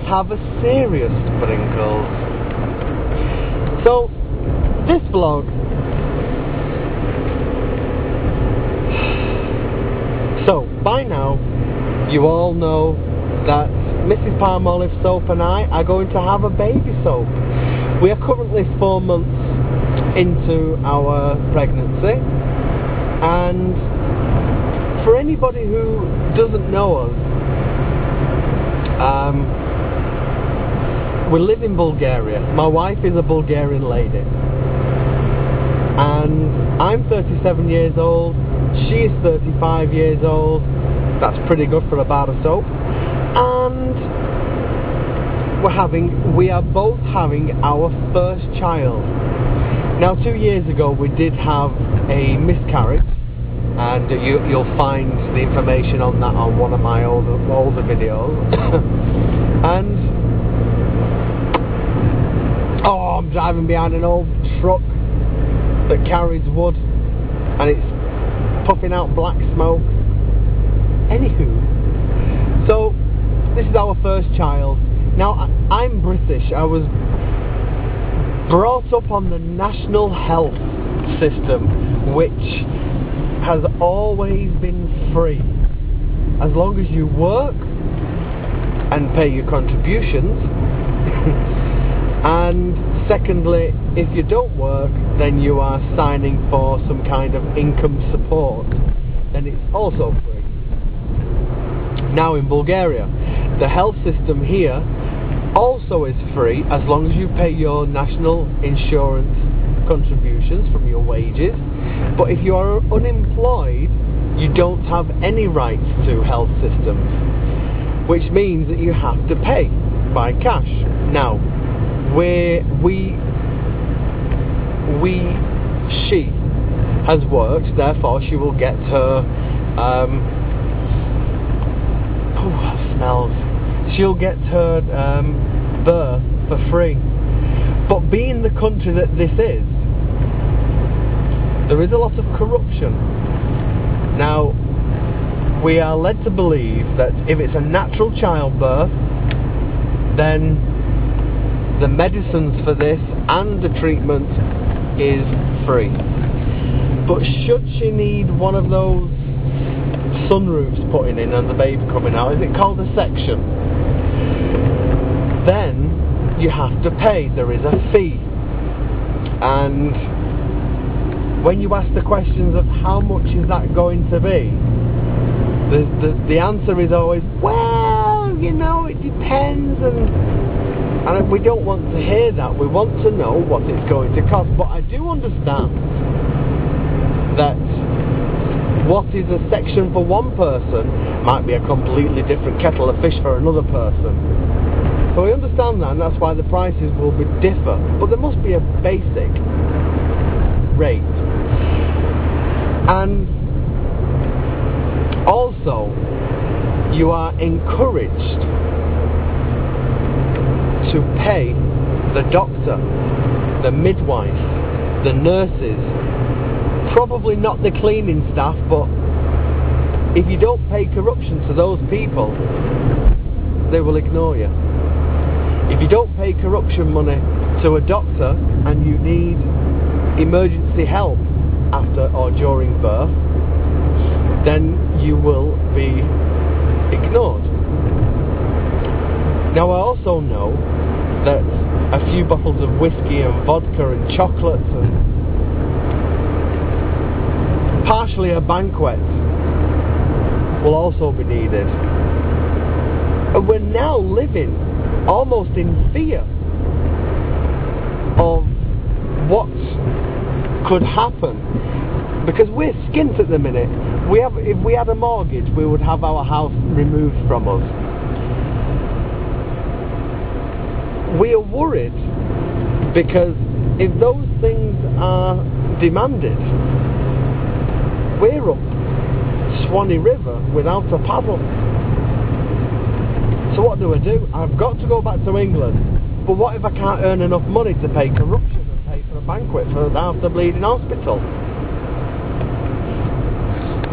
have a serious sprinkles. So, this vlog, so by now you all know that Mrs PalmOliveSoap and I are going to have a baby soap. We are currently 4 months into our pregnancy, and for anybody who doesn't know us, we live in Bulgaria. My wife is a Bulgarian lady, and I'm 37 years old, she is 35 years old. That's pretty good for a bar of soap. And we are both having our first child. Now, 2 years ago we did have a miscarriage, and you'll find the information on that on one of my older videos. And I'm driving behind an old truck that carries wood, and it's puffing out black smoke. Anywho, so this is our first child. Now, I'm British. I was brought up on the national health system, which has always been free. As long as you work and pay your contributions. And secondly, if you don't work, then you are signing for some kind of income support, and it's also free. Now, in Bulgaria, the health system here also is free as long as you pay your national insurance contributions from your wages. But if you are unemployed, you don't have any rights to health systems, which means that you have to pay by cash. Now, she has worked, therefore she will get her smells. She'll get her birth for free. But being the country that this is, there is a lot of corruption. Now, we are led to believe that if it's a natural childbirth, then the medicines for this and the treatment is free. But should she need one of those sunroofs putting in and the baby coming out, is it called a section? Then you have to pay. There is a fee. And when you ask the questions of how much is that going to be, the answer is always, well, you know, it depends, and we don't want to hear that. We want to know what it's going to cost. But I do understand that what is a section for one person might be a completely different kettle of fish for another person. So I understand that, and that's why the prices will differ. But there must be a basic rate. And also, you are encouraged to pay the doctor, the midwife, the nurses, probably not the cleaning staff, but if you don't pay corruption to those people, they will ignore you. If you don't pay corruption money to a doctor and you need emergency help after or during birth, then you will be ignored. Now, I also know that a few bottles of whiskey and vodka and chocolates and partially a banquet will also be needed. And we're now living almost in fear of what could happen, because we're skint at the minute. If we had a mortgage, we would have our house removed from us. We are worried because if those things are demanded, we're up Swanee River without a paddle. So what do? I've got to go back to England, but what if I can't earn enough money to pay corruption and pay for a banquet for half the bleeding hospital?